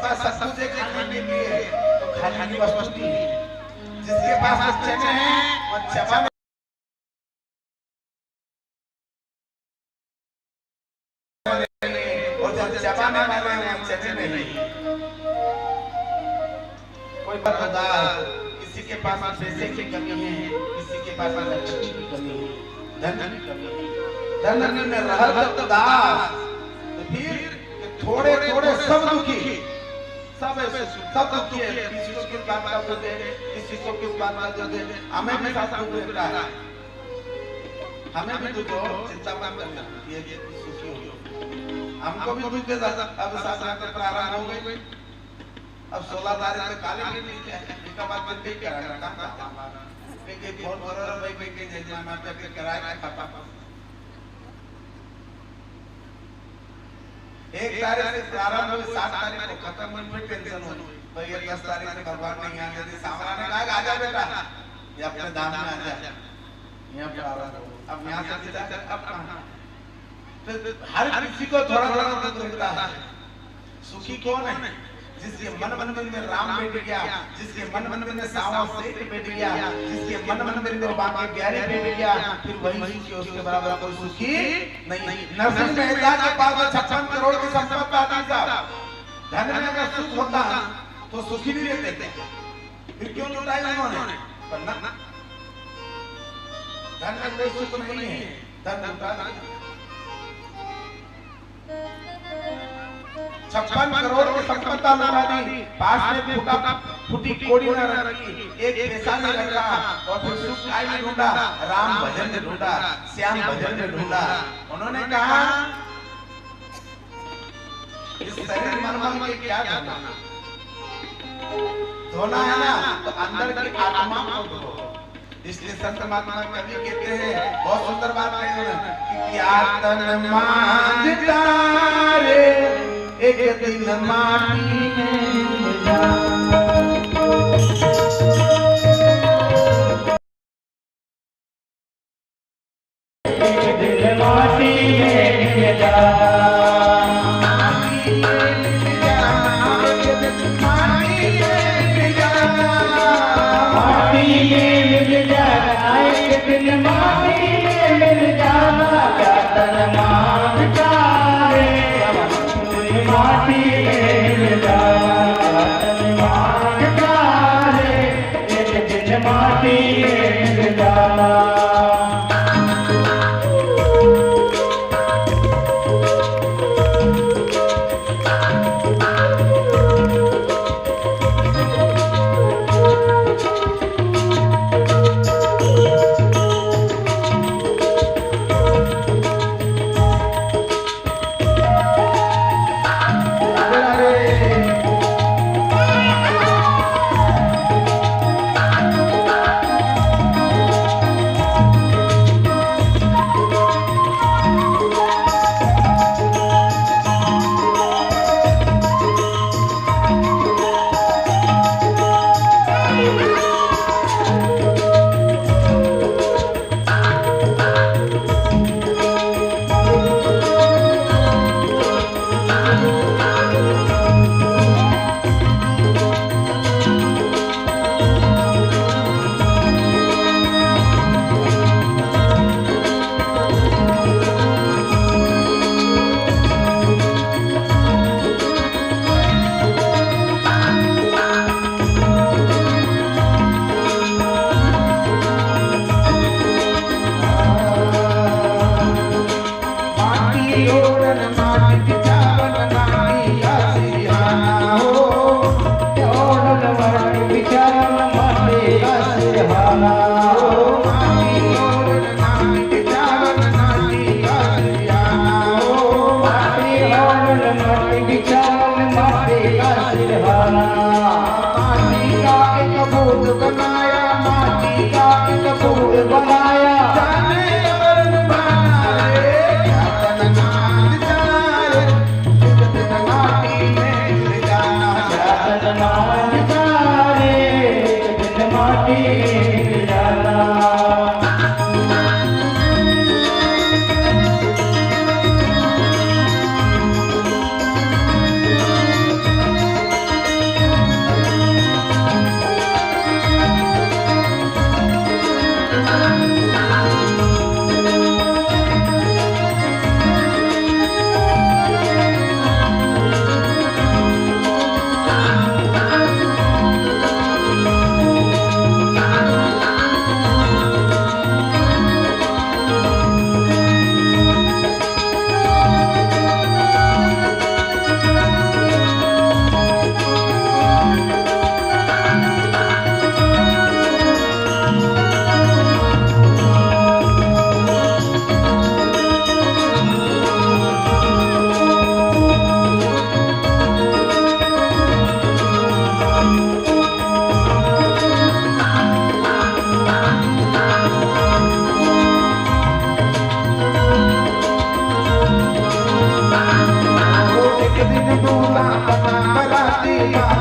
पास सब कुछ है खाने के लिए तो खाने की वस्तु नहीं है, जिसके पास चने हैं वो चबाने और जो चबाने वाले हैं वो चने नहीं। कोई बता किसी के पास पैसे की कमी है, किसी के पास लक्ष्मी की कमी है, धन की कमी है, धन में रहत दास, तो फिर थोड़े थोड़े सब दुखी, सब दुखी है। किसी को किस बात का दुख है, किसी को किस बात का दुख है, हमें भी साथ दुख रहता है, हमें भी दुख हो, चिंता मत करना, ये सुखी हो, हमको भी दुख है। अब शासन का प्रारंभ हो गई, अब 16 तारीख में काले भी नहीं क्या इनका बात में ठीक करा कहां के फोन कर रहा भाई के जैसे मैं पे कराया खाता 1 तारीख से प्रारंभ हुई, 7 तारीख को खत्म हुई, फिर टेंशन हुई भाई ये 10 तारीख से भगवान नहीं आ गए, सामने ने कहा आ जा बेटा ये अपने धाम में आ जा, यहां प्रारंभ हो। अब यहां से सीधा अब कहां, तो हर किसी को थोड़ा थोड़ा दुख रहता है। सुखी कौन है? जिसके मन मंदिर में राम बैठ गया, जिसके मन मंदिर में सावा सेठ बैठ गया, जिसके मन मंदिर में बाकी प्यारे बैठ गया, फिर वही सुखी, उसके बराबर कोई सुखी नहीं। नरसिंह मेहता के पास 56 करोड़ की संपत्ति आती साहब, धन में अगर सुख होता तो सुखी नहीं रहते, फिर क्यों लुटाई उन्होंने? धन में कोई सुख नहीं है, धन लुटा 56 करोड़ की संपत्ति लुटा दी, पास में फूटी कोड़ी न रखी, एक पैसा नहीं रखा, और फिर सुख काय में ढूंढा, राम भजन में ढूंढा, श्याम भजन में ढूंढा। उन्होंने कहा इस शरीर मन के क्या धोना है ना, तो अंदर की आत्मा को धो। इसलिए संत महात्मा कवि कहते हैं, बहुत सुंदर बात कही उन्होंने कि क्या तन मांझता रे एक दिन माटी में मिल जा, एक दिन माटी में मिल जा, माटी में मिल जा, एक दिन माटी में मिल जा, माटी में मिल जा, एक दिन माटी में मिल जा, क्या तन मांझता रे माटी में मिल जा, तन मांझता रे एक दिन माटी में मिल जा।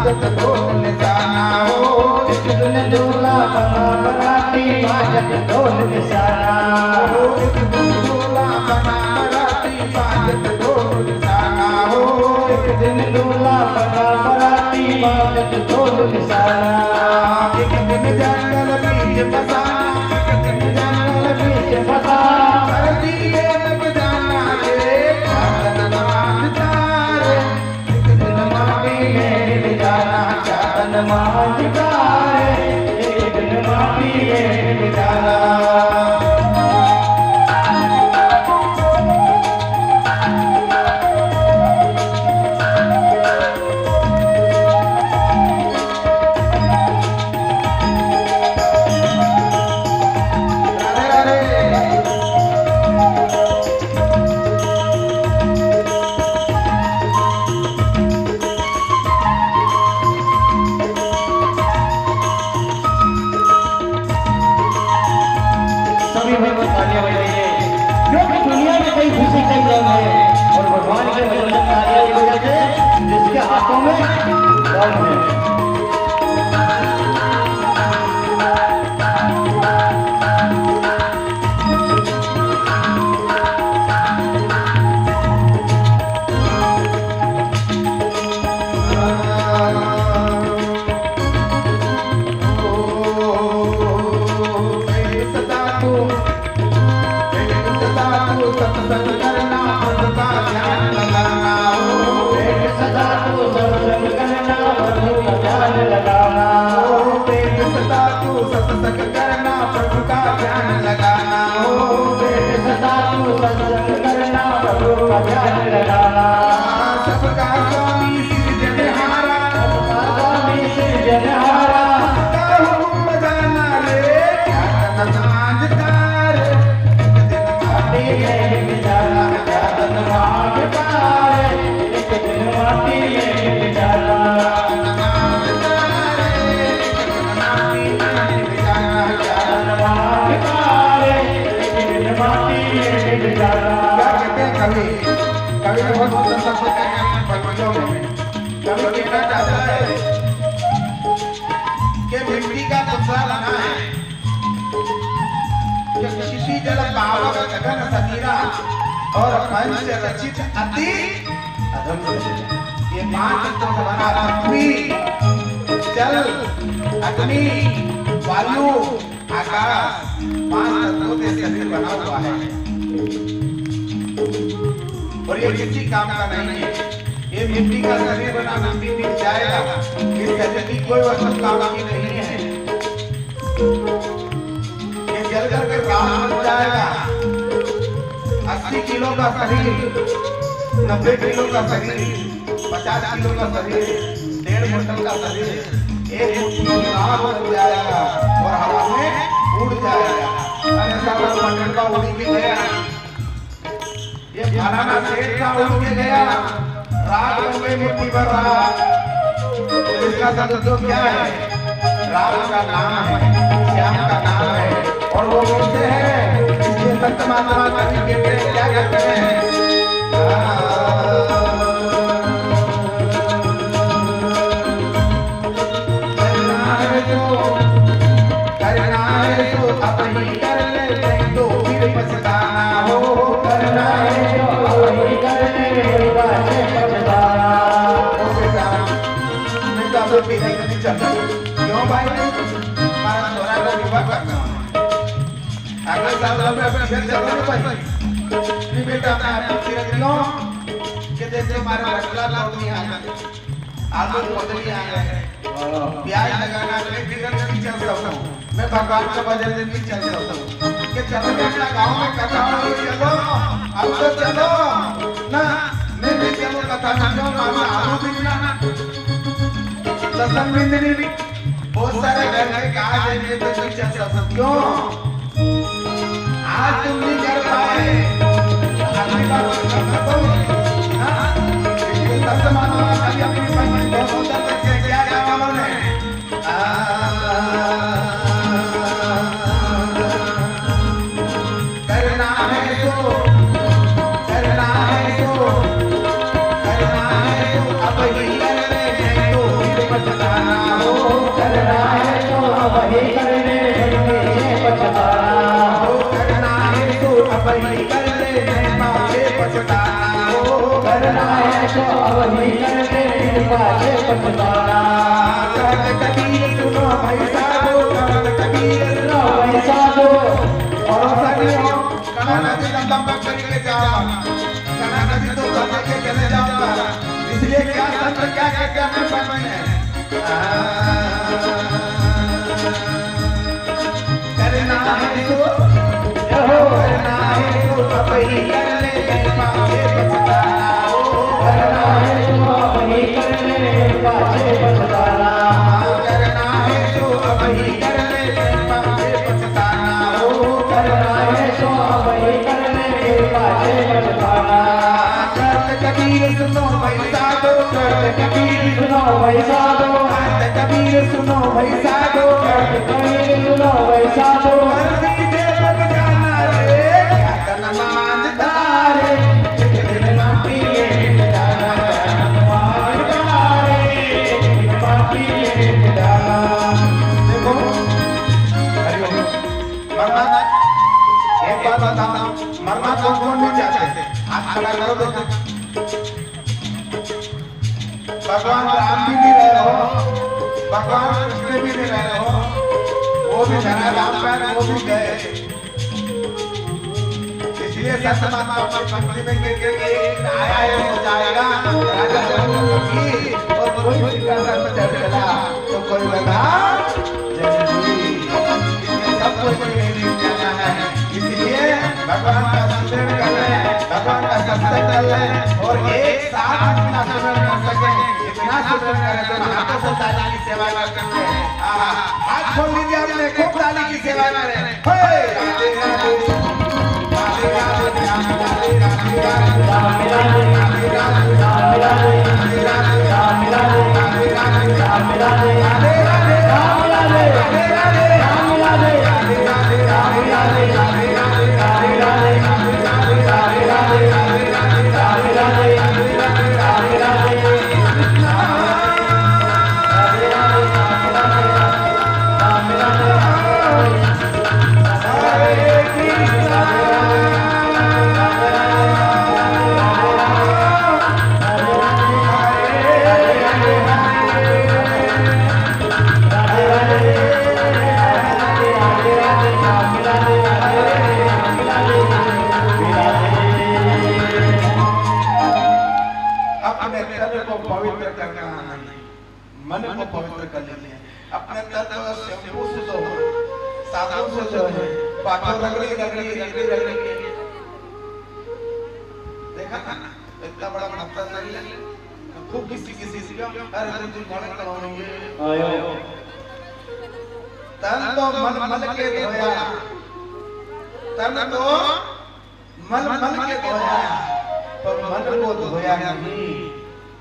बाजत ढोल निशाना हो, एक दिन दूल्हा बना बराती बाजत ढोल निशाना हो, एक दिन दूल्हा बना बराती बाजत ढोल निशाना हो, एक दिन दूल्हा बना बराती बाजत ढोल निशाना एक दिन जंगल बीच फसाना, एक दिन जंगल बीच फसा कर दिए लग जाना रे चादन मांझता रे, एक दिन माटी में मिल जाना चादन मांझता रे, एक दिन माटी में मिल जाना खुशी कई गम है और भगवान के भजन कार्य की वजह से जिसके हाथों में दम है। सत्संग करना प्रभु का ध्यान लगाना हो, सदा तू सत्संग करना प्रभु का ध्यान लगाना हो, सदा तू सत्संग करना प्रभु का ध्यान लगाना हो, सदा तू सत्संग करना प्रभु का ध्यान लगाना सबका स्वामी सिरजनहारा, सबका स्वामी सिरजनहारा का हुक्म बजाना रे चादन मांझता रे, माटी में मिल जाना चादन मांझता रे, एक दिन माटी में मिल जाना चादन मांझता रे, एक दिन माटी में मिल जाना। क्या कहते हैं कवि? कवि ने बहुत सुंदर शब्द कहे हैं पंक्तियों में। कवि कहना चाहता है कि मिट्टी का पुतला बना है कि क्षिति जल पावक गगन समीरा और पंच रचित अति अधम। ये पांच तत्व बना पृथ्वी, जल, अग्नि, वायु, आकाश, पांच तत्वों से शरीर बना हुआ है और ये किसी काम का नहीं है। ये मिट्टी का शरीर बना मिट्टी मिल जाएगा, इस शरीर की कोई वस्तु काम की नहीं है। ये जल करके राख बन जाएगा। 80 किलो का शरीर, 90 किलो का शरीर, 50 किलो का शरीर, 1.5 क्विंटल का शरीर, 1 किलो राख बन जाएगा और हवा में उड़ जाएगा। अरे साहब मंडल का उड़ के गया, ये फलाना सेठ का उड़ के गया, राग बन गई मिट्टी पर राग। तो इसका मतलब क्या है? राम का नाम है, श्याम का नाम है और वो बोलते हैं इसलिए संत महात्मा कवि कहते हैं क्या कहते हैं? करना है तो अपनी कर ले, नहीं तो फिर पछताना हो। करना है तो अपनी कर ले, बाद में पछताना। ओ बेटा, मैं तो आपसे पीछे नहीं चलता। क्यों भाई? हमारा छोरा का विवाह करना है। अगले साल मैं अपने घर चलोगे भाई? नहीं बेटा, मैं आपको फिर क्यों? कि जैसे हमारा रसला लौट नहीं आया, आलू बदली आया है, प्याज लगाना नहीं चल सकता हूँ, मैं भगवान का भजन नहीं चल सकता हूँ। कि चलो बेटा गाँव में कथा हो, चलो अब तो चलो ना, मैं भी चलो कथा सुनो, मामा आलू बिकना, लसन बिंदनी भी, बहुत सारे घर में काज है, ये तो नहीं चल सकता। क्यों? आज तुम नहीं कर पाए, अगली बार कर सकते हो ना। संत महात्मा कभी अपनी पंक्ति बहुत सुंदर करके क्या कहा उन्होंने? करना है तो अब ही कर ले, नहीं तो फिर करना है तो वही करने पाछे पछताना। कहत कबीर सुनो भाई साधो, कहत कबीर सुनो भाई साधो, और साथियों कना नदी दम करके जाओ, कना नदी तो बच के चले जाओ, इसलिए क्या संत क्या कहते हैं अपने मन में, करना है तो करना है तो वही करने पाछे पछताना, करना है तो वही करने पाछे पछताना। करना है तो वही करने पाछे पछताना, करना है तो वही करने पाछे पछताना। कहत कबीर सुनो भाई साधो, कहत कबीर सुनो भाई साधो, कहत कबीर सुनो भाई साधो, कहत कबीर सुनो भाई साधो। मर्जी दे बन जाना रे, क्या करना मानता रे, एक दिन माटी में मिल जाना, मानता रे, एक माटी में मिल जाना। देखो हरिओम मरना, एक बात बताओ, मरना कौन नहीं चाहते, हाथ खड़ा करो देखो। भगवान राम भी नहीं रहे हो, भगवान कृष्ण भी नहीं रहे हो, वो भी धरा राम पैर वो भी गए, इसलिए सतमात्मा पंक्ति में के आया हो जाएगा राजा जनक की, और कोई शिकार में चढ़ चला तो कोई बता जल्दी, इसमें सब कुछ नहीं जाना है, इसलिए भगवान का स्मरण कर ले, भगवान का सत्संग कर ले, और एक साथ इतना स्मरण कर सके, इतना स्मरण करे तो हाथों से ताली की सेवा करते हैं, हाथ खोल लीजिए अपने, खूब ताली की सेवा करें, हे राधे राधे राधे राधे राधे राधे राधे राधे मन को पवित्र कर लेते हैं, अपने तत्व शैम्पू से धो, साबुन से धो, बातों रगड़ी रगड़ी रगड़ी रगड़ी, देखा ना इतना बड़ा पत्थर नहीं है, खूब किसी का अरे तुझे मरण कराऊंगे, तन तो मन के धोया, तन तो मन के धोया, पर मन को धोया नहीं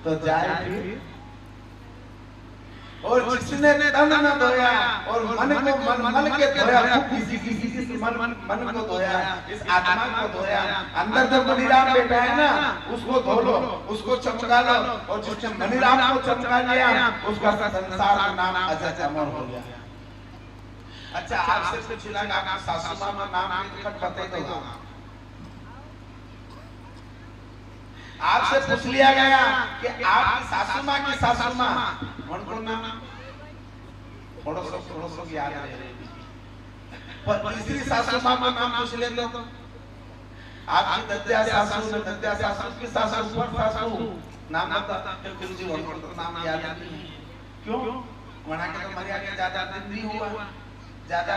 तो जाए फिर, और जिसने तन न धोया और मन के धोया, किसी मन को धोया, इस आत्मा को धोया, अंदर जो मणिराम बैठा है ना उसको धो लो, उसको चमका लो, और जिसने मणिराम को चमका लिया उसका संसार का नाम अजय अमर हो गया। अच्छा आपसे कुछ लगा, आपका सासू मां का नाम खट पते तो आपसे पूछ लिया गया कि आपकी सासू मां की सासू मां कौन नाम, थोड़ा याद है, पर तीसरी सासू मां का नाम पूछ ले तो आपकी दद्या सासू की सासू पर सासू नाम बता, फिर जी नाम याद नहीं, क्यों वहां के तो मर्यादा ज्यादा दिन नहीं हुआ, ज्यादा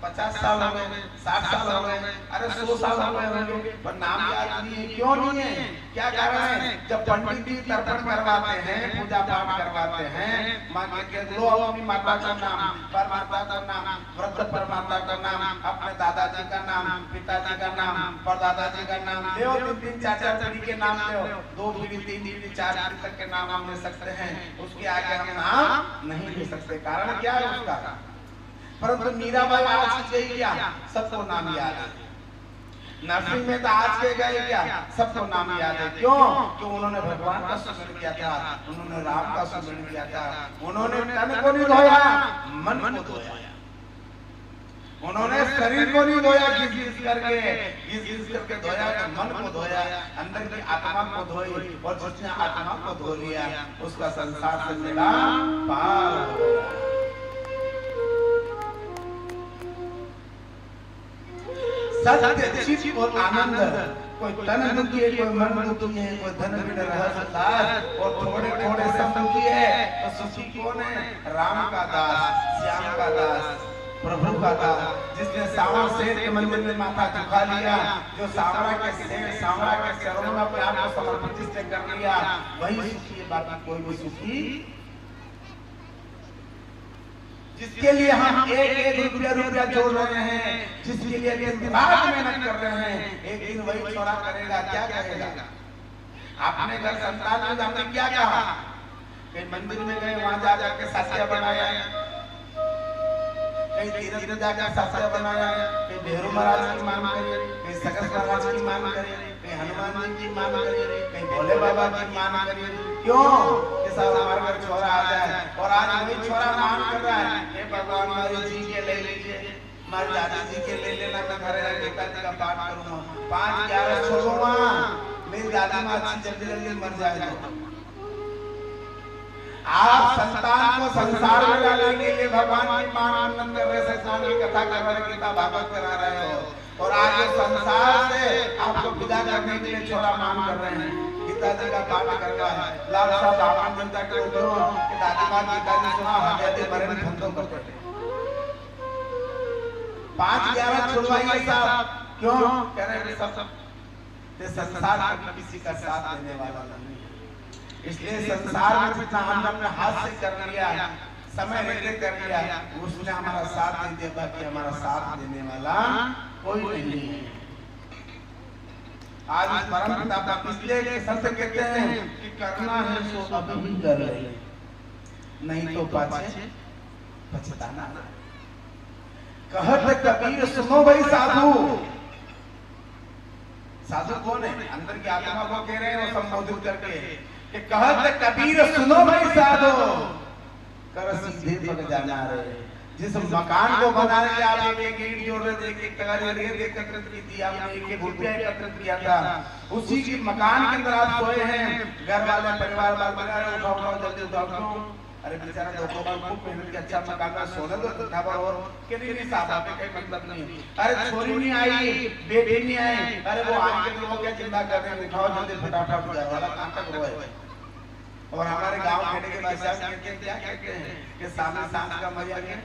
50 साल हो गए, 60 साल हो गए, अरे 100 साल हो गए, पर नाम याद नहीं है, क्यों नहीं है, क्या कारण है, जब पंडित जी तर्पण करवाते हैं, पूजा पाठ करवाते हैं, माँ के लो अपनी माता का नाम, परमाता का नाम, वृद्ध परमाता का नाम, अपने दादाजी का नाम, पिताजी का नाम, परदादाजी का नाम ले, 3 4 पीढ़ी के नाम ले, 2 पीढ़ी 3 पीढ़ी 4 पीढ़ी तक के नाम हम ले सकते हैं, उसके आगे हम नाम नहीं ले सकते, कारण क्या है उसका, परंतु मीराबाई आज गई क्या, सबको नाम याद है, नरसिंह में तो आज के गए क्या, सबको नाम याद है, क्यों, कि उन्होंने भगवान का स्मरण किया था, उन्होंने राम का स्मरण किया था, उन्होंने तन को नहीं धोया, मन को धोया, उन्होंने शरीर को नहीं धोया, घिस करके धोया, मन को धोया, अंदर की आत्मा को धोई, और जिसने आत्मा को धो लिया उसका संसार से मेरा पार हो गया। सत्य चित और आनंद, कोई तन दुखी है, कोई मन दुखी है, कोई धन बिन रहत दास, और थोड़े थोड़े सब दुखी है, तो सुखी कौन है? राम का दास, श्याम का दास, प्रभु का दास, जिसने सांवरा सेठ के मंदिर में माथा झुका लिया, जो सांवरा के चरणों में अपने आप को समर्पित जिसने कर लिया, वही सुखी है, बाकी कोई भी सुखी। जिसके लिए हम एक रुपया जोड़ रहे हैं, जिसके लिए दिमाग मेहनत कर रहे हैं, एक दिन वही छोड़ा करेगा, क्या कहेगा? अपने घर संतान में हमने क्या कहा? कहीं मंदिर में गए, वहां जा जाके सासिया बनाया, कहीं तीरथ में जाकर सासिया बनाया, कहीं भेरू महाराज की मान करे, कहीं सकस महाराज की मान करे, कहीं हनुमान जी की मान करे, कहीं भोले बाबा की मान करे। क्यों? कि सब हमारे घर छोरा आ जाए, और आज वही छोरा मान कर रहा है, हे भगवान हमारी जी के ले लीजिए, हमारी दादी जी के ले लेना, मैं घर जाके गीता का पाठ करूंगा, 5-11 छोड़ूंगा, मेरी दादी माँ अच्छी जल्दी जल्दी मर जाएगी। आप संतान को संसार में डालने के लिए भगवान की मान आनंद कर रहे, सत्संग की कथा कर रहे, गीता भागवत करा रहे हो, और आज संसार से आपको विदा करने के लिए छोरा मान कर रहे हैं। गीता जी का पाठ कर रहा है, लाल साहब आपन जनता के उद्धरो कि दादी माँ गीता जी सुना, हजाते मरे में धंधों करते 5-11 छुड़वाइए साहब। क्यों कह रहे हैं? सब संसार में किसी का साथ देने वाला नहीं, इसलिए संसार में जितना हमने हाथ से कर लिया, समय रहते कर लिया, उसने हमारा साथ नहीं दिया, बाकी हमारा साथ देने वाला कोई नहीं है। आज परम पिता इसलिए संत कहते हैं कि करना है सो अभी कर ले, नहीं तो पाछे पछताना। कहत कबीर सुनो भाई साधु, साधु कौन है? अंदर की आत्मा को कह रहे हैं वो संबोधित करके कि कहत कबीर सुनो भाई साधो, कर सीधे पग जाना रे। जिस मकान को बनाने के आप एक ईंट जोड़ रहे थे, एक तगारी एकत्रित की थी आपने, एक रुपया एकत्रित किया था, उसी की मकान के अंदर आप सोए हैं, घर वाले परिवार वाले बना रहे, उठाओ जल्दी उठाओ, अरे बेचारा दोनों बार खूब मेहनत के अच्छा मकान में सोने दो था, और कि नहीं साहब आपके कोई मतलब नहीं, अरे छोरी नहीं आई, बेटी नहीं आई, अरे वो आके तो वो क्या चिंता कर रहे हैं, उठाओ जल्दी फटाफट जाए वाला कहां तक रोए। और हमारे गांव खेड़े के भाई साहब कहते हैं, क्या कहते हैं कि सामने सांस का मजा क्या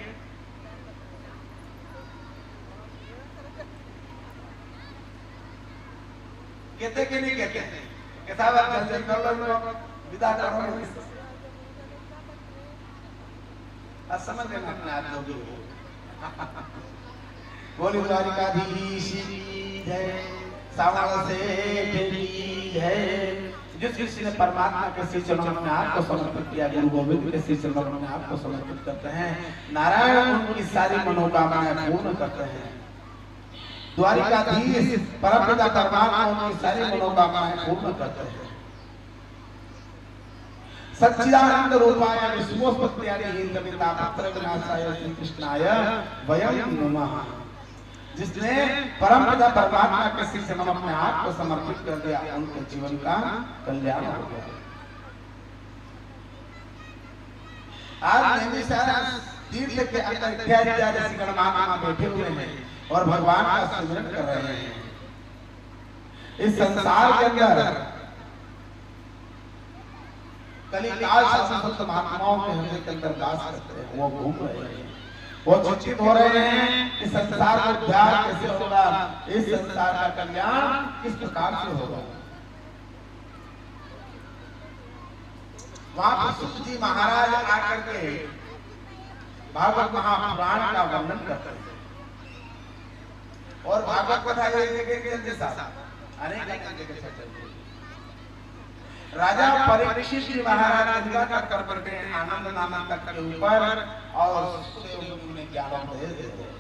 कहते कि नहीं कहते कि साहब आप जल्दी कर लो, विदा करो, अब समझ लेना अपने आप लोग। बोली द्वारिकाधीश की जय, सावण सेठ की जय। जिस किसी ने परमात्मा के श्री चरणों में आपको समर्पित किया, गुरु गोविंद के श्री चरणों में आपको समर्पित करते हैं, नारायण उनकी सारी मनोकामनाएं पूर्ण करते हैं। द्वारिकाधीश परमपिता परमात्मा उनकी सारी मनोकामनाएं पूर्ण करते हैं। सच्चिदानंद रूपाय विश्वोत्पत्त्यादि कविता पुत्र विनाशाय श्री कृष्णाय वयं नमः। जिसने परमपिता परमात्मा के श्री चरणों में आपको समर्पित कर दिया, उनके जीवन का कल्याण हो गया। आज तीर्थ के अंदर इत्यादि ऋषि गणमान्य बैठे हुए हैं और भगवान का सिमरन कर रहे हैं। इस संसार के अंदर कलिकाल संत महात्माओं के हृदय के अंदर वास करते हैं, वो घूम रहे हैं, वो चिंतित हो रहे हैं कि संसार को उद्धार कैसे होगा, इस संसार का कल्याण किस प्रकार से होगा। वहां पर सुत जी महाराज आकर के भागवत महापुराण का वर्णन करते हैं, और भागवत कथा अनेक राजा परीक्षित जी महाराज गंगा का कर करते हैं आनंद नामक तट के ऊपर, और उन्हें ज्ञान दे देते हैं।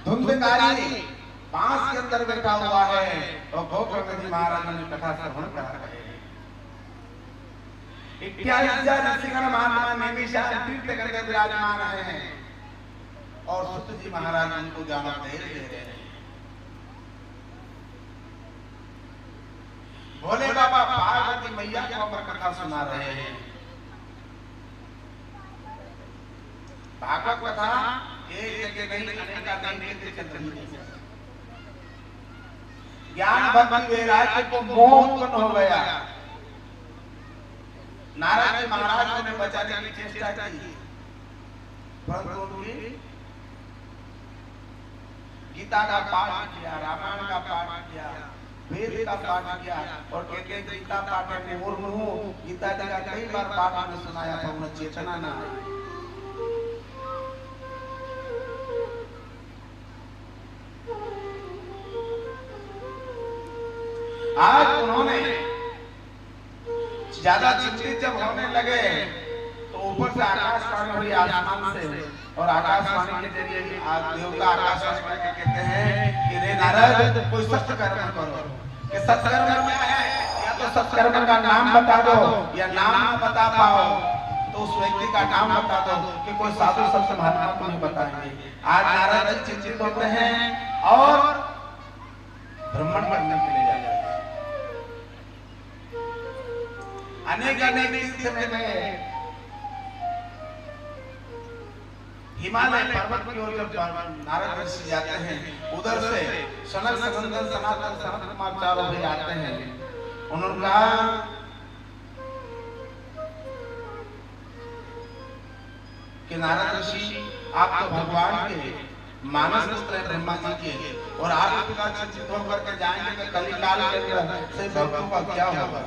धुंधकारी बांस के अंदर बैठा हुआ है और गोकर्ण जी महाराज ने कथा श्रवण करा रहे हैं। इत्यादि ऋषिगण महात्मा नैमिषारण्य तीर्थ करके विराजमान हैं। और सुत जी महाराज उनको ज्ञानोपदेश दे रहे हैं। भोले बाबा पार्वती मैया को अमर कथा सुना रहे हैं। भागवत कथा एक जगह नहीं, अनेक चल रही है। ज्ञान भक्ति वैराग्य को मोह उत्पन्न हो गया। नारद जी महाराज को ने बचाने की चेष्टा की, परंतु उन्होंने गीता का पाठ किया, रामायण का पाठ किया, वेद का पाठ किया और कहते गीता पाठ में मुर्मु गीता जी का कई बार पाठ हमने सुनाया था, उन्हें चेतना ना आई। आज उन्होंने ज्यादा चिंतित जब होने लगे तो ऊपर से आकाशवाणी हुई आसमान से, और आकाशवाणी के जरिए देवता आकाशवाणी के कहते हैं कि रे नारद कोई सत्कर्म करो। कि सत्कर्म क्या है? या तो सत्कर्म का नाम बता दो, या नाम न बता पाओ तो उस व्यक्ति का नाम बता दो कि कोई साधु संत महात्मा को नहीं बताएंगे। आज नारद जी चिंतित होते हैं और भ्रमण करने के लिए जाते हैं। अनेक अनेक तीर्थ में गए, हिमालय पर्वत की ओर जब नारद ऋषि जाते हैं, उधर से सनक सनंदन सनातन सनत कुमार चारों भी आते हैं। उन्होंने कहा कि नारद ऋषि आप तो भगवान के मानस पुत्र हैं ब्रह्मा जी के, और आप इतना चिंतित होकर के जाएंगे कि कलिकाल के अंदर से भक्तों का क्या होगा।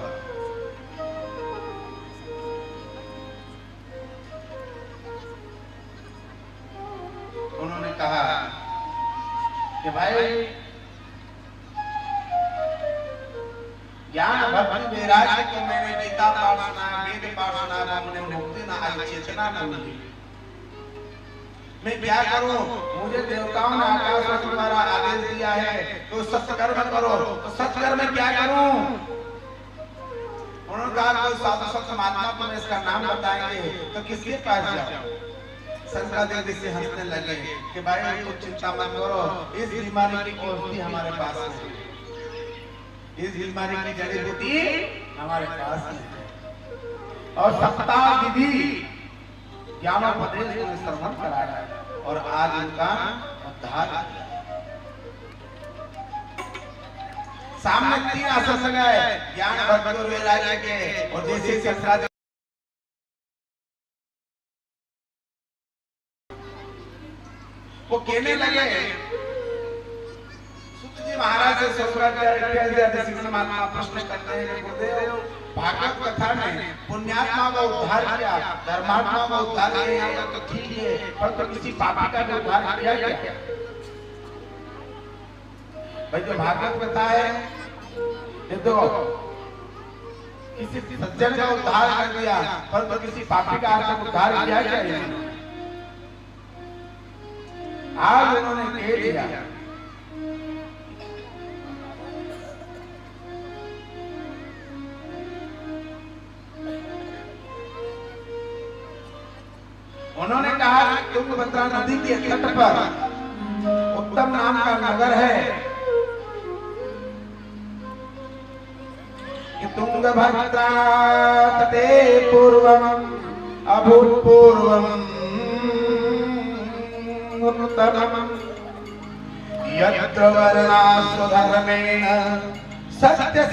उन्होंने कहा कि भाई ज्ञान भक्ति वैराग्य को मैंने गीता पाठ सुना, वेद पाठ सुना, हमने मुक्ति ना आई, चेतना न मिली। मैं क्या करूं? मुझे देवताओं ने आकाश से तुम्हारा आदेश दिया है तो सत्कर्म करो। तो सत्कर्म में क्या करूं? उन्होंने कहा कोई साधु संत महात्मा को मैं इसका नाम बताएंगे तो किसके पास जाऊं? संता देवी से हंसने लगे कि भाई तो चिंता मत करो, इस बीमारी की औषधि हमारे पास है, इस बीमारी की जड़ी बूटी हमारे पास है। और सप्ताह विधि ज्ञानोपदेश को श्रवण कराया और आज उनका उद्धार किया। सामने 3 आसन गए, ज्ञान भक्ति और वैराग्य के, और जैसे संसार वो कहने लगे, सुत जी महाराज से शंकराचार्य महात्मा प्रश्न करते हैं कि गुरुदेव भागवत कथा ने पुण्यात्मा का उद्धार किया, धर्मात्मा का उद्धार किया तो ठीक है, पर तो किसी पापी का भी उद्धार किया क्या? भाई जो भागवत कथा है ये तो किसी सज्जन का उद्धार कर दिया, पर तो किसी पापी का उद्धार किया क्या? आज उन्होंने कह दिया उन्होंने कहा कि तुंगभद्रा नदी के तट पर उत्तम नाम का नगर है कि तुंगभद्रा तटे पूर्वम अभूतपूर्वम उत्तमम् यत्र वर्णासु धर्मेण सत्य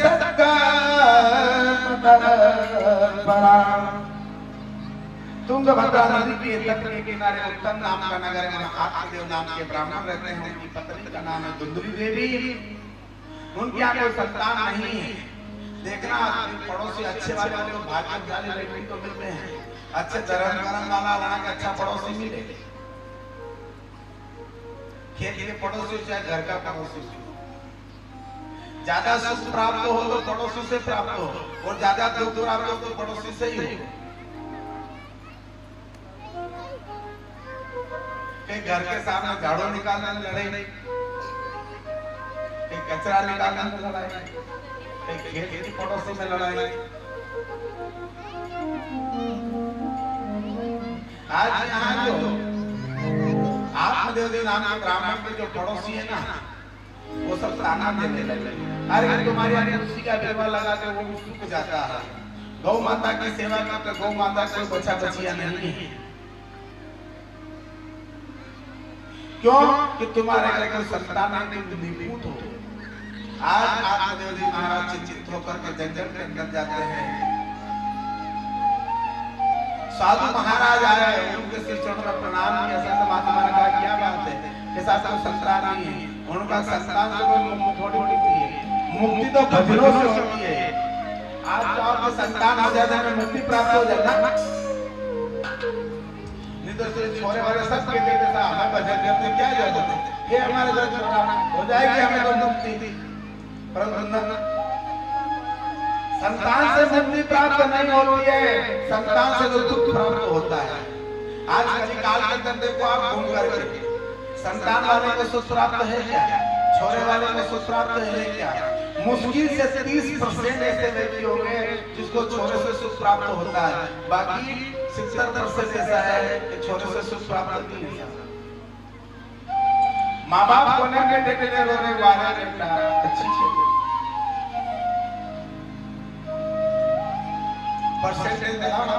तुंगभद्रा नदी के तट के किनारे उत्तम नाम का नगर है। आत्मदेव नाम के ब्राह्मण रहते हैं, उनकी पत्नी का नाम है दुंदुरी देवी। उनके यहाँ कोई संतान नहीं है। देखना पड़ोसी अच्छे वाले भाग्यशाली व्यक्ति को मिलते हैं, अच्छे धर्म कर्म वाला वहाँ के अच्छा पड़ोसी मिले। खेत के पड़ोसी चाहे घर का पड़ोसी, ज्यादा सुख प्राप्त हो तो पड़ोसी से प्राप्त हो, और ज्यादा दुख प्राप्त हो तो पड़ोसी से ही हो। कहीं घर के सामने झाड़ू निकालने में लड़ाई, कहीं कचरा निकालने में लड़ाई, कहीं खेत की पड़ोसी में लड़ाई। आज यहाँ जो आप आत्मदेव जी नाम के ब्राह्मण के जो पड़ोसी है ना, वो सब ताना देने लगे, अरे तुम्हारी यहाँ तुलसी का बेवा लगा के वो सूख जाता है, गौ माता की सेवा करते गौ माता कोई बचा बचिया नहीं है, क्यों कि तुम्हारे घर कोई संतान नहीं, तुम निपुत हो। आज आत्मदेव जी महाराज चिंतित होकर के जंगल के अंदर जाते हैं, साधु महाराज आए, उनके सिर चढ़ कर प्रणाम किया। संत महात्मा ने कहा क्या बात है, ऐसा तो संतान नहीं है। उनका संतान से कोई थोड़ी होती है, मुक्ति तो भजनों से होती है। आज तो आपके संतान हो जाता है, मुक्ति प्राप्त हो जाता, नहीं तो सिर्फ छोरे वाले सब कहते थे हमें भजन करते क्या जरूरत है, ये हमारे घर छोड़ा हो जाएगी हमें तो मुक्ति, परंतु संतान से मुक्ति प्राप्त नहीं होती है, संतान से तो दुख प्राप्त होता है। आज कलिकाल के अंदर देखो आप घूम करके, संतान वाले को सुख प्राप्त है क्या, छोरे वाले को सुख प्राप्त है क्या? मुश्किल से 30% ऐसे व्यक्ति होंगे जिसको छोरे से सुख प्राप्त होता है, बाकी 70% ऐसा है कि छोरे से सुख प्राप्त नहीं होता। माँ बाप को नहीं कहते रोने वाला बेटा अच्छी परसेंटेज देना ना,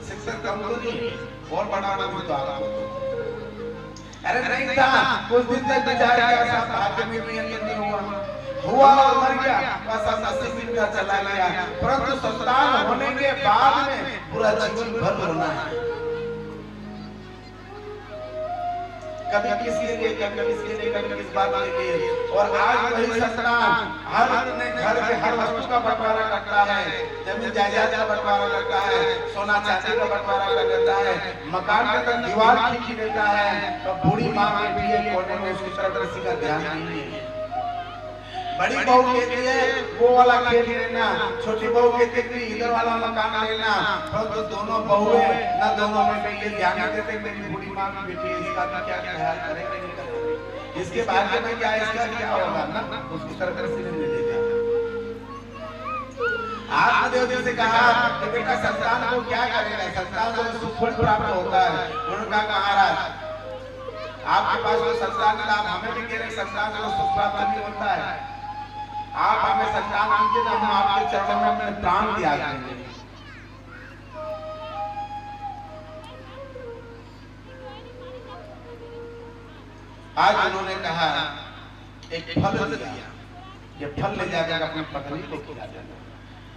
70 कम तो नहीं और बढ़ाना भी तो आपको। अरे नहीं था, कुछ दिन तक बेचारा ऐसा भाग्य में नहीं हुआ और मर गया, बस अब नसीब का चला गया। परंतु संतान होने के बाद में पूरा जीवन भर रोना है, कभी किसके लिए, कभी किसके लिए, कभी किस बात के लिए। और आज वही संतान हर घर के हर वस्तु का बंटवारा करता है, जमीन जायदाद का बंटवारा करता है, सोना चांदी का बंटवारा कर देता है, मकान के अंदर दीवार खींच देता है, तो बूढ़ी माँ बैठी है कोने में, उसकी तरफ किसी का ध्यान नहीं है। बड़ी बहू कहती है वो वाला खेल लेना, छोटी बहू कहती है इधर वाला मकान लेना, तो दोनों बहुएं ना दोनों में ये ध्यान देते मेरी बूढ़ी माँ की बेटी है, इसका क्या ख्याल करेंगे, इसके बारे में क्या, इसका क्या होगा ना, उसकी तरफ किसी ने नहीं देखा। आत्मदेव जी से कहा कि बेटा संतान को क्या करेगा, संतान को सुख प्राप्त होता है। उन्होंने कहा महाराज आपके पास तो संतान है, आप हमें भी कह रहे संतान को सुख प्राप्त नहीं होता है, आप हमें संतान दीजिए तो हम आपके चरणों में अपने प्राण त्याग देंगे। आज उन्होंने कहा एक फल दिया, ये फल ले जाकर अपनी पत्नी को खिला देना।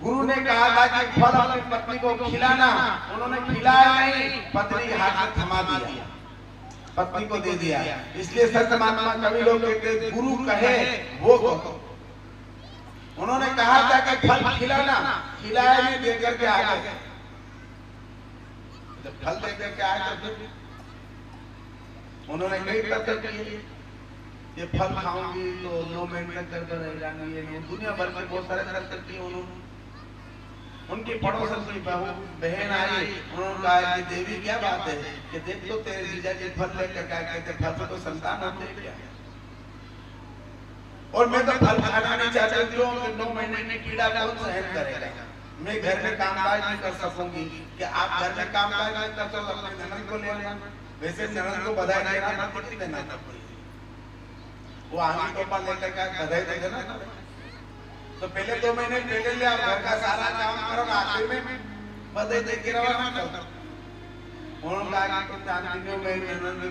गुरु ने कहा था कि फल अपनी पत्नी को खिलाना, उन्होंने खिलाया नहीं, पत्नी के हाथ में थमा दिया, पत्नी को दे दिया। इसलिए संत महात्मा कवि लोग कहते गुरु कहे वो कहो। उन्होंने कहा था कि फल खिलाना, खिलाया नहीं, दे करके आ गए। जब फल दे करके आए तो फिर उन्होंने कई तर्क किए, ये फल खाऊंगी तो 9 महीने तक दर्द रहेगा नहीं, ये दुनिया भर के बहुत सारे तर्क किए उन्होंने। उनकी पड़ोसन की बहू बहन आई, उन्होंने कहा कि देवी क्या बात है कि देख लो तेरे जीजा जी फल लेकर क्या कहते, फल से तो संतान होते क्या, और मैं तो फल खाना नहीं चाहती हूँ कि 9 महीने में कीड़ा कौन सहन करेगा, मैं घर में कामकाज नहीं कर सकूंगी। कि आप घर में कामकाज नहीं कर सकते अपने ननद को ले आना, वैसे ननद को बधाई देना ना पड़ती देना पड़ेगी, वो आगे टोपा लेकर क्या बधाई दे देना, तो पहले 2 महीने पहले ले आप घर का सारा काम करो, आखिर में बधाई दे के रवाना करो। उन्होंने कहा कि तुम जानती हो मेरी ननद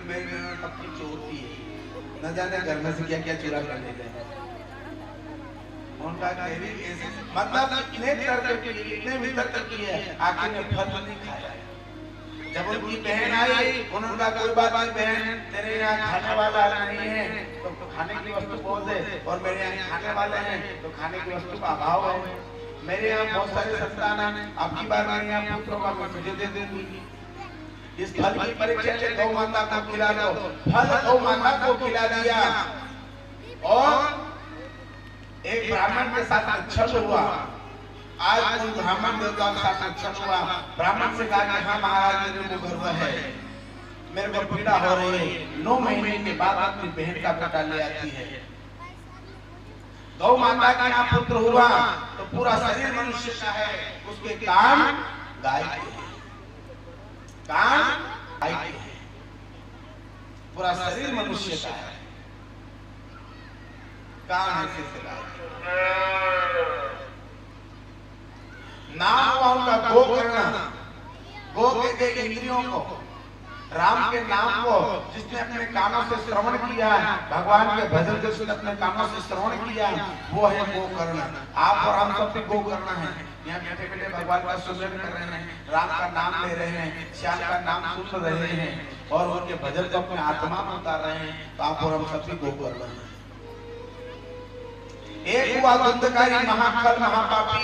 अपनी चोरती है, न जाने घर में से क्या क्या चुरा कर ले जाए। उनका देवी कैसे, मतलब इतने तर्क किए, इतने भी तर्क किए, आखिर में फल नहीं खाया। जब उनकी बहन आई, उन्होंने कहा कोई बात नहीं बहन, तेरे यहाँ खाने वाला नहीं है तो खाने की वस्तु बोल दे, और मेरे यहाँ खाने वाले हैं तो खाने की वस्तु का अभाव है। मेरे यहाँ बहुत सारे संतान हैं, आपकी बार मेरे यहाँ पुत्रों का मैं तुझे दे दूंगी। इस फल की परीक्षा से गौ माता को खिला दो, फल गौ माता को खिला दिया, और एक ब्राह्मण के साथ छल हुआ। आज उन ब्राह्मण देवताओं के साथ छल हुआ, ब्राह्मण से कहा कि हाँ महाराज मेरे को गर्व है, मेरे को पीड़ा हो रही है, 9 महीने के बाद अपनी बहन का बेटा ले आती है। गौ माता का यहाँ पुत्र हुआ तो पूरा शरीर मनुष्य का है, उसके कान गाय के हैं। कान गाय के हैं, पूरा शरीर मनुष्य का है, कान ऐसे से गाय। नाम हुआ उनका गो करना, गो के इंद्रियों को, राम के नाम को जिसने अपने कानों से श्रवण किया, भगवान के भजन को जिसने अपने कानों से श्रवण किया, वो है गो करना। आप और हम सब भी गो करना है। यहाँ बैठे बैठे भगवान का सुमिरन कर रहे हैं, राम का नाम ले रहे हैं, श्याम का नाम सुन रहे हैं और उनके भजन को अपने आत्मा में उतार रहे हैं, तो आप और हम सब भी गो कर रहे हैं। एक हुआ धुंधकारी महाकाल महापापी,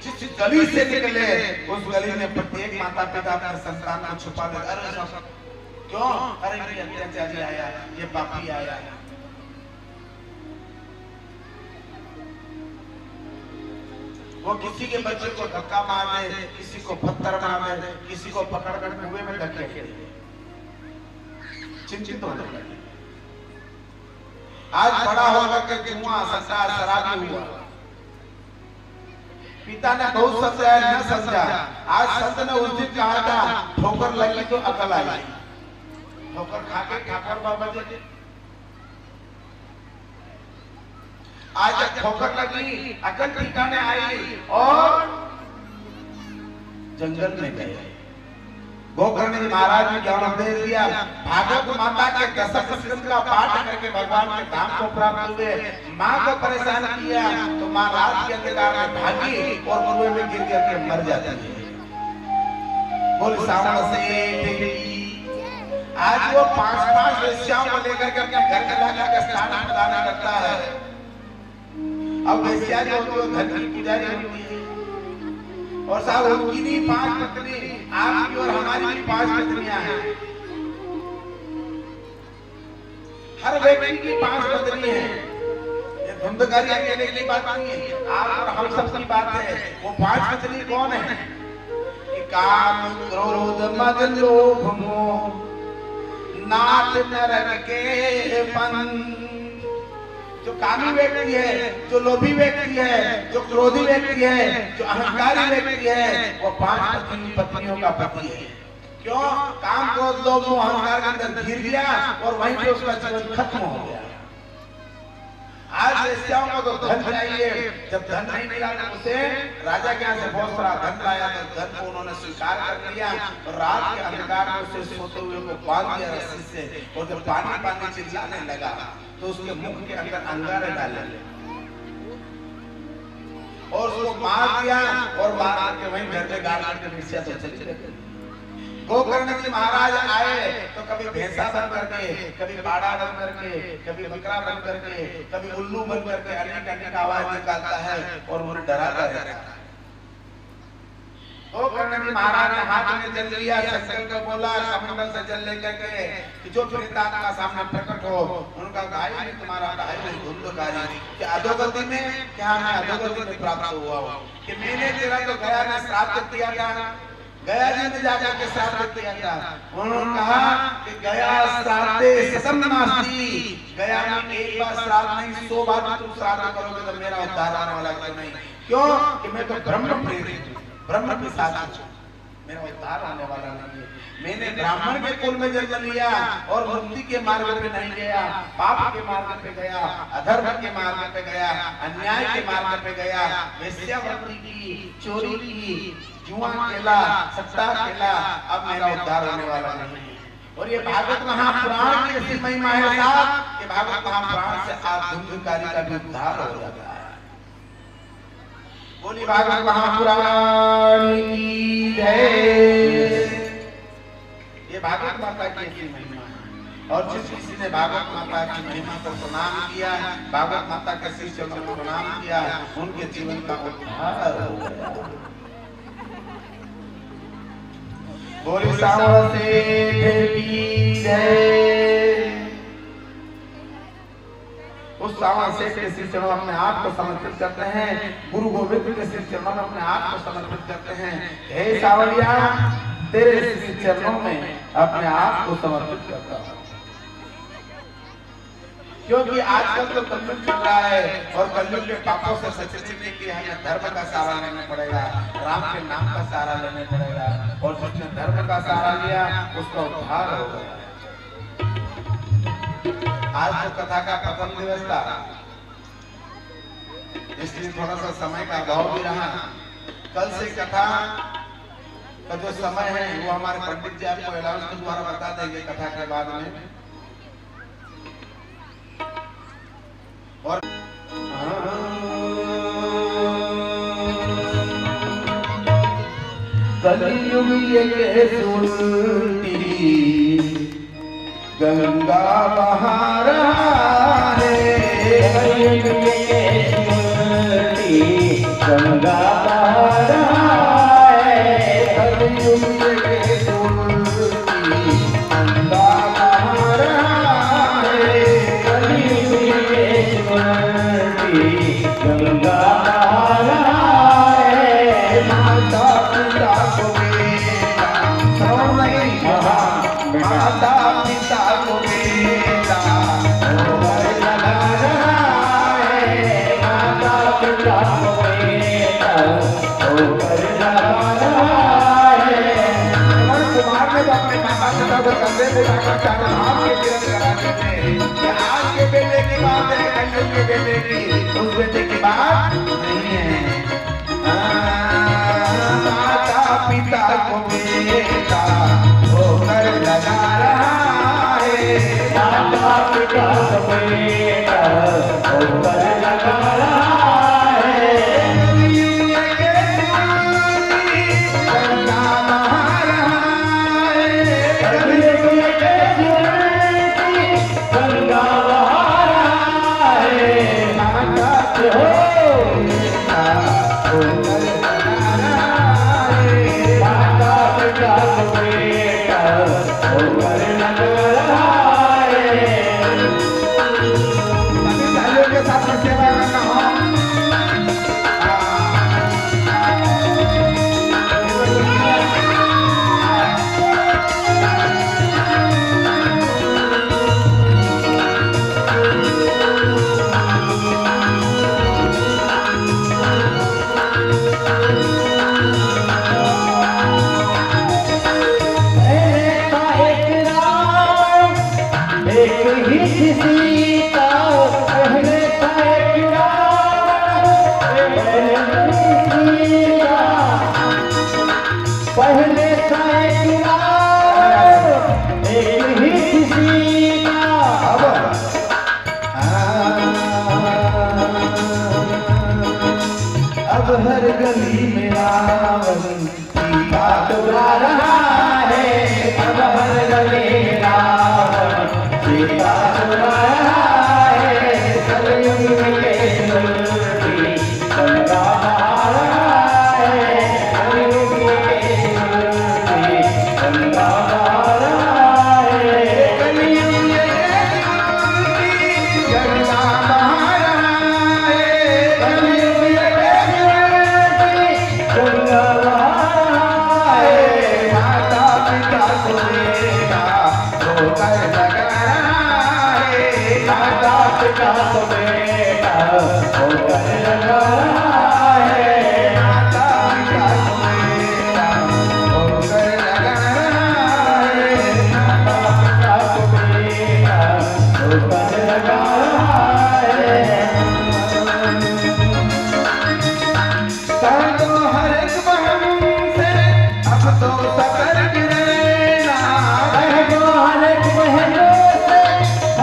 जिस गली से निकले उस गली में प्रत्येक माता पिता अपने संतान को छुपा दे। अरे क्यों? अरे ये अत्याचारी आया, ये पापी आया। वो किसी के बच्चे को धक्का मार दे, किसी को पत्थर मार दे, किसी को पकड़कर कुएं में धकेल दे, चिंतित होने लगे। आज बड़ा होगा कि जुआ सट्टा शराबी हुआ, पिता ने बहुत समझाया न समझा। आज संत ने उस दिन कहा था ठोकर लगी तो अकल आई, ठोकर खा के ठाकुर बाबा जी आज ठोकर लगी, अकल ठिकाने आई और जंगल में गए। गोकर्ण जी महाराज ने ज्ञान दे दिया, भागवत माता के दशक स्कंद का पाठ करके भगवान के धाम को प्राप्त हुए। माँ को परेशान किया तो माँ रात के अंधकार में भागी और कुएं में गिर करके मर जाती है। बोल सावन से आज वो 5-5 वेश्याओं को लेकर के अपने घर के लाकर के स्नान प्रदान करता है। अब वेश्या जो होती है धन की पुजारी होती है, और साहब उनकी भी 5 पत्नी, आपकी और हमारी भी 5 पत्नियां हैं। हर व्यक्ति की 5 पत्नी है। ये धुंधकारी अकेले की बात नहीं है, आप और हम सब की बात है। वो 5 पत्नी कौन है? काम क्रोध मद लोभ मोह नाट नरक के पन। जो कामी व्यक्ति है, जो लोभी व्यक्ति है, जो क्रोधी व्यक्ति है, जो अहंकारी व्यक्ति है, वो 5 पत्नियों का पति है। क्यों? काम क्रोध लोभ मोह अहंकार के अंदर गिर गया और वहीं पे उसका जीवन खत्म हो गया। आज वेश्याओं को तो धन चाहिए, जब धन नहीं मिला तो उसे राजा के यहाँ से बहुत सारा धन लाया, तो धन को उन्होंने स्वीकार कर लिया और रात के अंधकार में उसे सोते हुए को बांध दिया रस्सी से, और जब पानी पानी चिल्लाने लगा तो उसके मुख के अंदर अंगारे डाले और उसको मार दिया और मार करके वहीं घर में गाड़ करके वेश्या तो चली गई। गोकर्ण जी महाराज आए तो कभी भैंसा बन करके, कभी बाड़ा बन करके, कभी बकरा बन करके, कभी उल्लू बन करके अनेक अनेक आवाज निकालता है और उन्हें डराता रहता है। गोकर्ण जी महाराज ने हाथ में जल लिया, शंकर को बोला कमंडल से जल लेकर के कि जो प्रेतात्मा सामने प्रकट हो, उनका भाई भी तुम्हारा भाई नहीं धुंधकारी, कि अधोगति में क्या मैं अधोगति में प्राप्त हुआ हूँ, कि मैंने तेरा तो गया ने श्राद्ध किया था, गया जी ने जाकर के श्राद्ध किया था। उन्होंने कहा कि गया श्राद्धे सतम नास्ति, गया में एक बार श्राद्ध नहीं 100 बार तुम श्राद्ध करोगे तो मेरा उद्धार होने वाला क्यों नहीं? क्यों? कि मैं तो ब्रह्म प्रेरित हूँ, ब्रह्म के साथ मेरा उद्धार होने वाला नहीं है। मैंने ब्राह्मण के कुल में जन्म लिया और मुक्ति के मार्ग पे नहीं गया, पाप के मार्ग पे गया, अधर्म के मार्ग पे गया, अन्याय के मार्ग पे गया, वेश्यावृत्ति की, चोरी की, जुआ खेला, सट्टा खेला, अब मेरा उद्धार होने वाला नहीं है। और ये भागवत महापुराण की ऐसी महिमा है साहब कि भागवत महापुराण से आप धुंधकारी का भी उद्धार हो जाता है। बोली भागवत महापुराण की जय। ये भागवत माता की ऐसी महिमा है, और जिस किसी ने भागवत माता की महिमा को प्रणाम किया, भागवत माता के श्री चरणों को प्रणाम किया, उनके जीवन का उद्धार हो गया। बोली सावन सेठ की जय। उस सावन सेठ के श्री चरणों में अपने आप को समर्पित करते हैं, गुरु गोविंद के श्री चरणों में अपने आप को समर्पित करते हैं। हे सावलिया, तेरे श्री चरणों में अपने आप को समर्पित करता हूं। क्योंकि आजकल तो कलयुग चल रहा है और कलयुग के पापों से सचेतने के लिए हमें धर्म का सहारा लेना पड़ेगा, राम के नाम का सहारा लेना पड़ेगा और जिसने धर्म का सहारा लिया उसका उद्धार हो गया। आज तो कथा का प्रथम दिवस था, इसलिए थोड़ा सा समय का अभाव भी रहा। कल से कथा का जो समय है वो हमारे पंडित जी आपको अनाउंस के द्वारा बता देंगे कथा के बाद में। और कलयुग ये सुनती गंगा बहा रहा है, कलयुग ये सुनती गंगा बहा रहा है, कलयुग ये सुनती गंगा बहा रहा है, कलयुग ये सुनती गंगा बहा रहा है। माता पिता को बेटा श्रवण नहीं कहा, माता पिता को बेटा होकर लगा रहा है, माता पिता को बेटा होकर लगा रहा है। और कुमार ने तो अपने माता पिता को कंधे पे रखकर चारों धाम के तीर्थ कराने थे कि आज के बेटे की बात है, कलयुग के बेटे की, उस बेटे की बात नहीं है। माता पिता को बेटा होकर लगा रहा है, माता पिता को बेटा होकर लगा रहा है। गंगा बहा रहा है, कलयुग ये सुनती गंगा बहा रहा है। माता हो पिता होकर लगा रहा है। माता पिता को बेटा होकर लगा रहा है। सभी भाइयों के साथ में सेवा करना हो। एक ही सीता पहले था एक रावण, पहले था एक रावण, एक ही सीता। अब हर गली में रावण सीता चुरा रहा है, अब हर गली में रावण सीता चुरा रहा है। कलयुग में सुनती गंगा बहा रहा है, कलयुग में सुनती गंगा बहा रहा है। कलयुग गंगा बहा रहा है, कलयुग में सुनती गंगा बहा रहा है। माता पिता को बेटा होकर लगा रहा है, माता पिता को बेटा होकर लगा रहा है। माता पिता को बेटा होकर लगा रहा है। माता पिता को बेटा होकर लगा रहा है। कर दो हर एक बहन से अब तो सतर्क रहना, कह दो हर एक बहनों से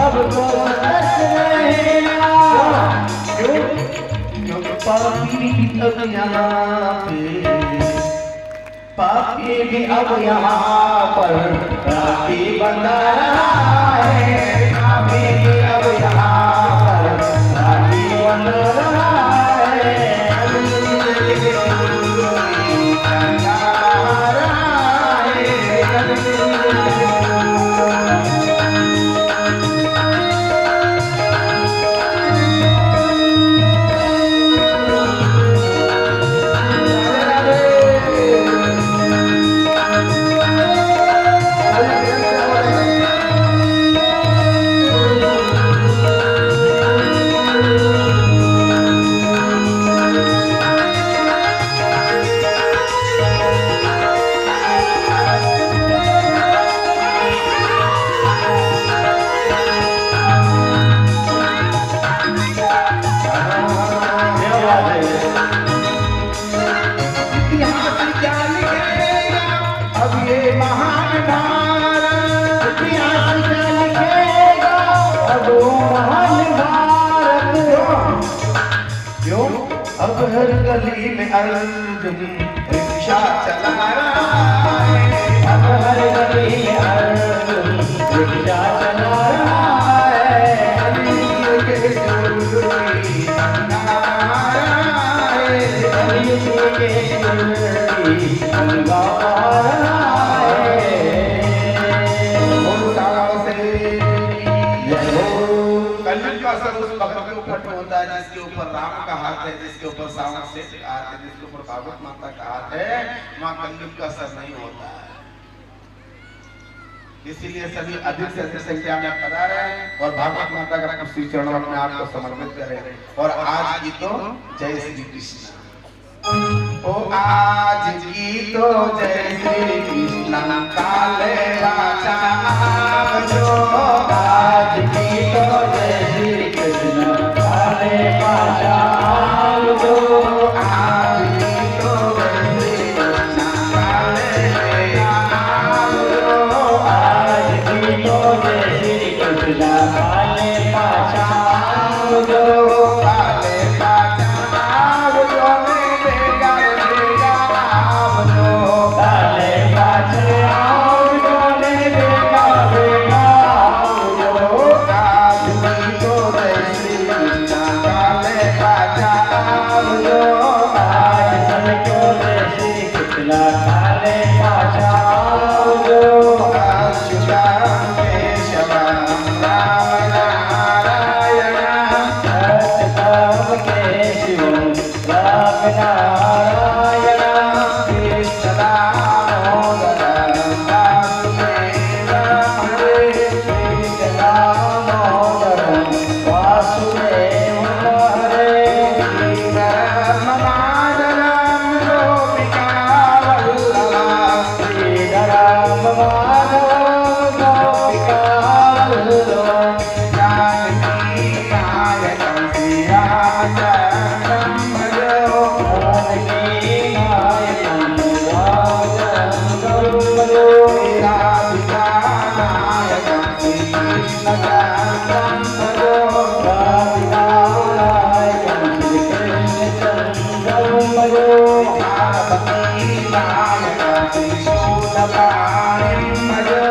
अब तो सतर्क रहना। क्योंकि पापी अब यहाँ पे, पापी भी अब यहाँ पर राखी बंधा रहा है, पापी भी अब यहाँ पर राखी बंधा रहा है। गंगा बहा रहा है, गली में अर्जुन रिक्शा चला रहा है, अब हर गली में अर्जुन रिक्शा चला रहा है। कलयुग के जुलमी अंगारा है, कलयुग के जुलमी अंगारा है। कलयुग का असर उस भक्त के ऊपर होता है जिसके ऊपर राम का हाथ है, जिसके ऊपर सावन से का हाथ है, जिसके ऊपर भागवत माता का हाथ है। मां कलयुग का असर नहीं होता है। इसीलिए सभी अधिक से अधिक संख्या में पधारे और भागवत माता का श्री चरणों में अपने आप को समर्पित करें। और आज की तो जय श्री कृष्ण, ओ आज की तो जय श्री कृष्ण, काले वाचा जो आज की तो जय श्री कृष्ण, काले वाचा जो आज की तो जय श्री कृष्ण, काले आज की तो जय श्री कृष्ण, काले वाचा जो काले वाचा जो काले वाचे आओ जो ले बेगा बेगा जो आज की तो जय श्री कृष्ण, काले वाचा जो आज सबको जय श्री कृष्ण, काले वाचा जो अच्युतां केशवं राम नारायण, सत्यम केशवं राम नारायण, कृष्ण दामोदरं वासुदेवं हरे, कृष्ण दामोदरं वासुदेवं हरे, श्रीधरं माधवं गोपिका वल्लभं, श्रीधरं माधवं गोपिका वल्लभं, जानकी नायकं श्रीरामचन्द्रं भजो, जानकी नायकं रामचन्द्रं भजो, राधिका नायकं श्रीकृष्णचन्द्रं भजो, राधिका नायकं श्रीकृष्णचन्द्रं भजो, पार्वती नायकं श्रीशूलपाणिं भजो,